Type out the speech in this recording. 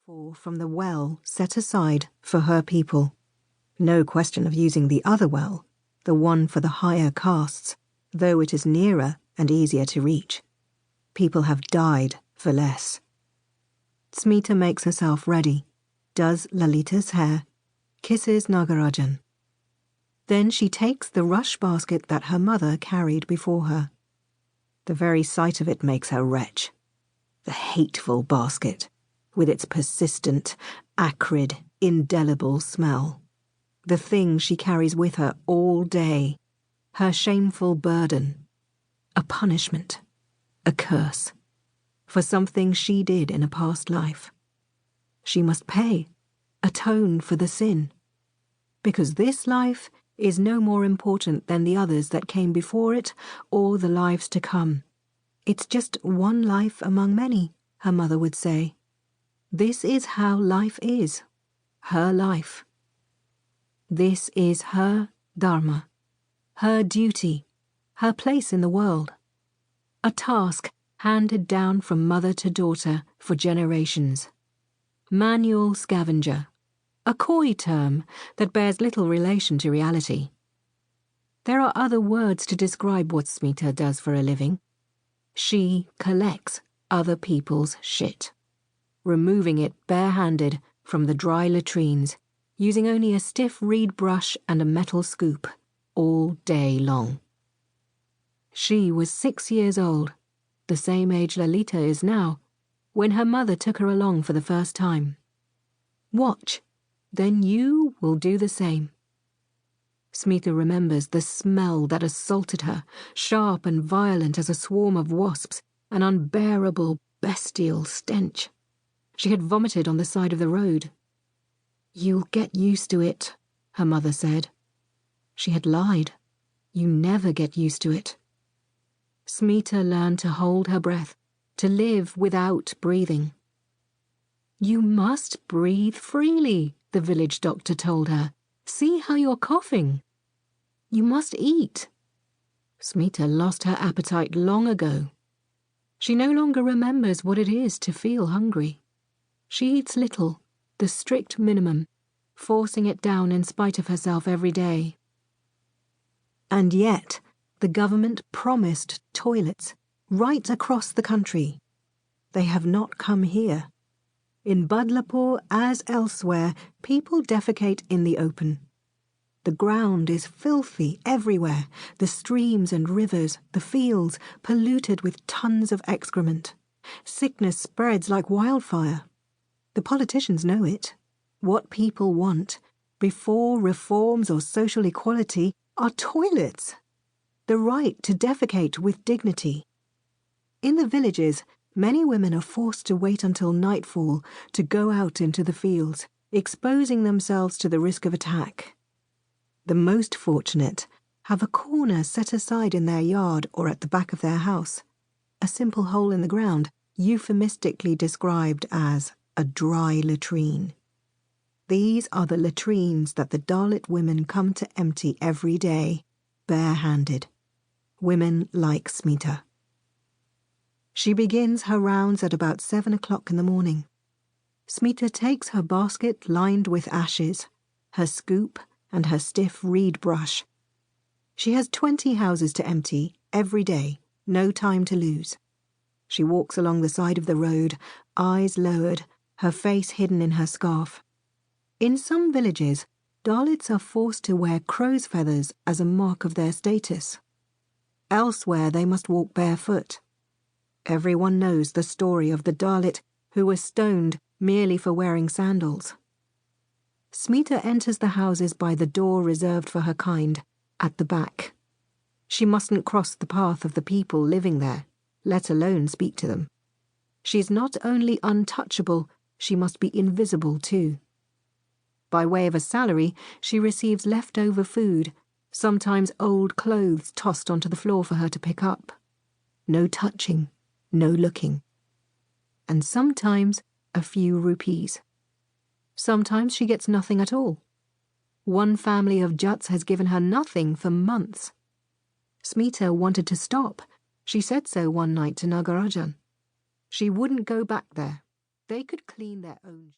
pour from the well set aside for her people. No question of using the other well, the one for the higher castes, though it is nearer and easier to reach. People have died for less. Smita makes herself ready, does Lalita's hair, kisses Nagarajan. Then she takes the rush basket that her mother carried before her. The very sight of it makes her retch. The hateful basket, with its persistent, acrid, indelible smell. The thing she carries with her all day, her shameful burden. A punishment, a curse, for something she did in a past life. She must pay, atone for the sin, because this life is no more important than the others that came before it or the lives to come. It's just one life among many, her mother would say. This is how life is, her life. This is her dharma, her duty, her place in the world. A task handed down from mother to daughter for generations. Manual scavenger, a coy term that bears little relation to reality. There are other words to describe what Smita does for a living. She collects other people's shit, removing it barehanded from the dry latrines, using only a stiff reed brush and a metal scoop, all day long. She was 6 years old, the same age Lalita is now, when her mother took her along for the first time. Watch, then you will do the same. Smita remembers the smell that assaulted her, sharp and violent as a swarm of wasps, an unbearable, bestial stench. She had vomited on the side of the road. "You'll get used to it," her mother said. She had lied. You never get used to it. Smita learned to hold her breath, to live without breathing. "You must breathe freely," the village doctor told her. "See how you're coughing. You must eat." Smita lost her appetite long ago. She no longer remembers what it is to feel hungry. She eats little, the strict minimum, forcing it down in spite of herself every day. And yet, the government promised toilets right across the country. They have not come here. In Badlapur, as elsewhere, people defecate in the open. The ground is filthy everywhere, the streams and rivers, the fields, polluted with tons of excrement. Sickness spreads like wildfire. The politicians know it. What people want, before reforms or social equality, are toilets. The right to defecate with dignity. In the villages, many women are forced to wait until nightfall to go out into the fields, exposing themselves to the risk of attack. The most fortunate have a corner set aside in their yard or at the back of their house, a simple hole in the ground, euphemistically described as a dry latrine. These are the latrines that the Dalit women come to empty every day, barehanded. Women like Smita. She begins her rounds at about 7 o'clock in the morning. Smita takes her basket lined with ashes, her scoop, and her stiff reed brush. She has 20 houses to empty every day, no time to lose. She walks along the side of the road, eyes lowered, her face hidden in her scarf. In some villages, Dalits are forced to wear crow's feathers as a mark of their status. Elsewhere, they must walk barefoot. Everyone knows the story of the Dalit who was stoned merely for wearing sandals. Smita enters the houses by the door reserved for her kind, at the back. She mustn't cross the path of the people living there, let alone speak to them. She is not only untouchable, she must be invisible too. By way of a salary, she receives leftover food, sometimes old clothes tossed onto the floor for her to pick up. No touching, no looking. And sometimes a few rupees. Sometimes she gets nothing at all. One family of Jats has given her nothing for months. Smita wanted to stop. She said so one night to Nagarajan. She wouldn't go back there. They could clean their own...